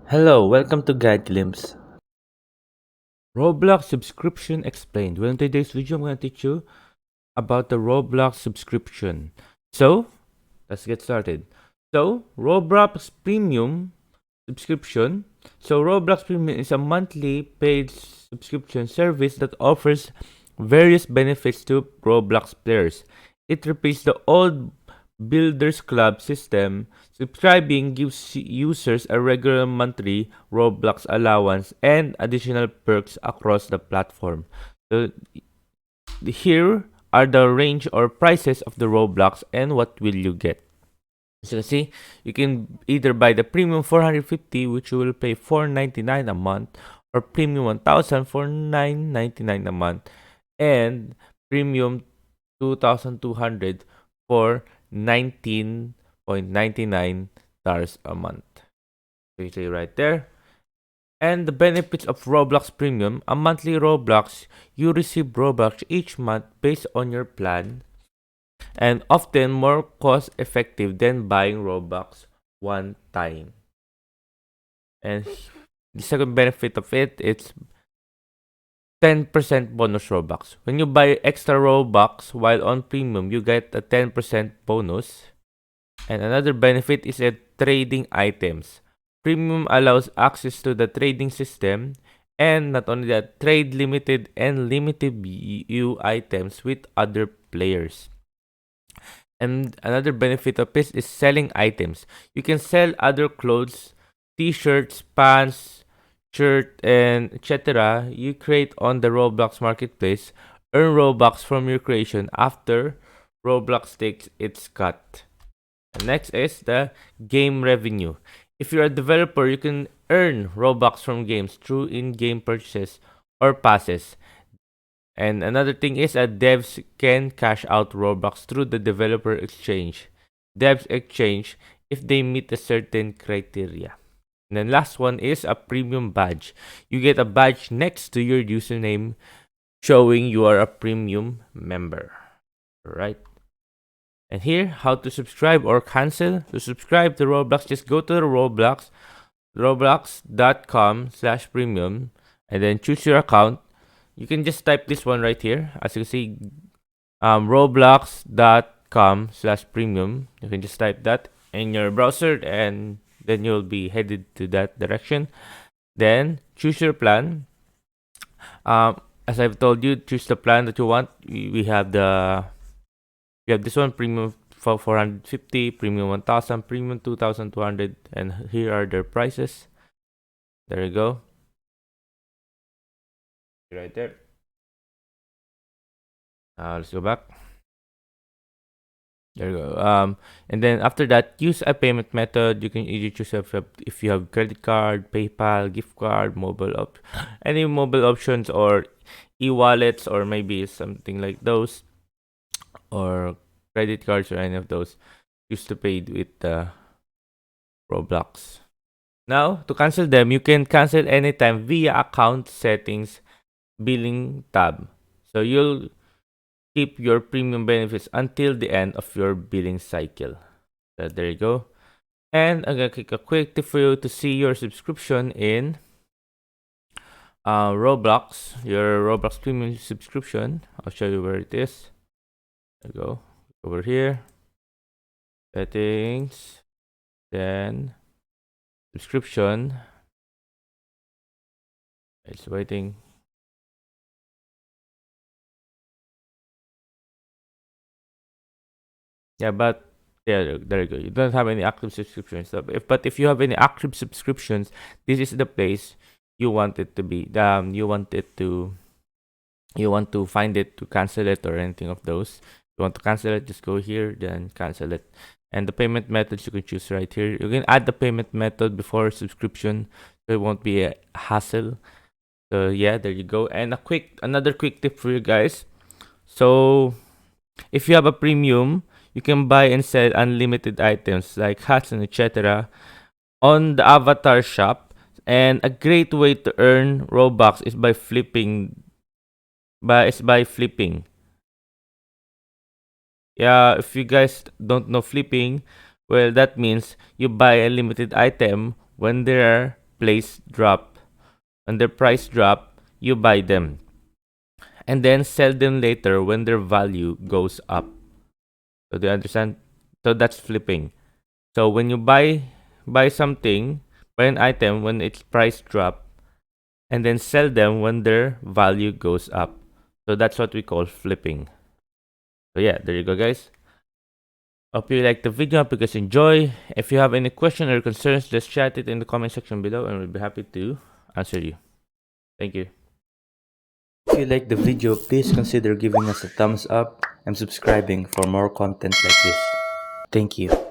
Hello, welcome to Guide Glimpse. Roblox subscription explained. Well, in today's video, I'm going to teach you about the Roblox subscription. So, let's get started. Roblox Premium subscription. Roblox Premium is a monthly paid subscription service that offers various benefits to Roblox players. It replaces the old Builders Club system. Subscribing gives users a regular monthly Roblox allowance and additional perks across the platform. So here are the range or prices of the Roblox and what will you get. As you can see, you can either buy the premium 450, which you will pay $4.99 a month, or premium 1000 for $9.99 a month, and premium 2200 for $19.99 a month. So you see right there. And the benefits of Roblox Premium: a monthly Roblox, you receive Roblox each month based on your plan, and often more cost effective than buying Robux one time. And the second benefit of it is 10% bonus Robux. When you buy extra Robux while on premium, you get a 10% bonus. And another benefit is trading items. Premium allows access to the trading system, and not only that, trade limited and limited view items with other players. And another benefit of this is selling items. You can sell other clothes, t-shirts, pants, shirt, and etc. you create on the Roblox marketplace. Earn Robux from your creation after Roblox takes its cut. And next is the game revenue. If you're a developer, you can earn Robux from games through in-game purchases or passes. And another thing is that devs can cash out Robux through the developer exchange. Devs exchange if they meet a certain criteria. And then last one is a premium badge. You get a badge next to your username showing you are a premium member. Right? And here, how to subscribe or cancel. To subscribe to Roblox, just go to the Roblox, roblox.com/premium, and then choose your account. You can just type this one right here. As you can see, roblox.com/premium. You can just type that in your browser, and then you'll be headed to that direction. Then choose your plan. As I've told you, choose the plan that you want. We have this one, premium for 450, premium 1000, premium 2200, and here are their prices. There you go. Right there. Let's go back. There you go. And then after that, use a payment method. You can either choose if you have credit card, PayPal, gift card, any mobile options, or e-wallets, or maybe something like those, or credit cards, or any of those. Used to pay with Roblox. Now, to cancel them, you can cancel anytime via account settings billing tab. So you'll keep your premium benefits until the end of your billing cycle. So there you go. And I'm gonna click a quick tip for you to see your subscription in Roblox, your Roblox Premium subscription. I'll show you where it is. There you go. Over here, settings, then subscription. It's waiting. Yeah, but yeah, there you go. You don't have any active subscriptions. But if you have any active subscriptions, this is the place you want it to be. You want to find it to cancel it or anything of those. You want to cancel it, just go here, then cancel it. And the payment methods you can choose right here. You can add the payment method before subscription, so it won't be a hassle. So yeah, there you go. And another quick tip for you guys. So if you have a premium, you can buy and sell unlimited items like hats and etc. on the avatar shop. And a great way to earn Robux is by flipping. By flipping. Yeah, if you guys don't know flipping, well, that means you buy a limited item when there are price drop, you buy them and then sell them later when their value goes up. So do you understand? So that's flipping. So when you buy something, buy an item when its price drop and then sell them when their value goes up. So that's what we call flipping. So yeah, there you go, guys. Hope you like the video. Hope you guys enjoy. If you have any question or concerns, just chat it in the comment section below and we'll be happy to answer you. Thank you. If you like the video, please consider giving us a thumbs up and subscribing for more content like this. Thank you.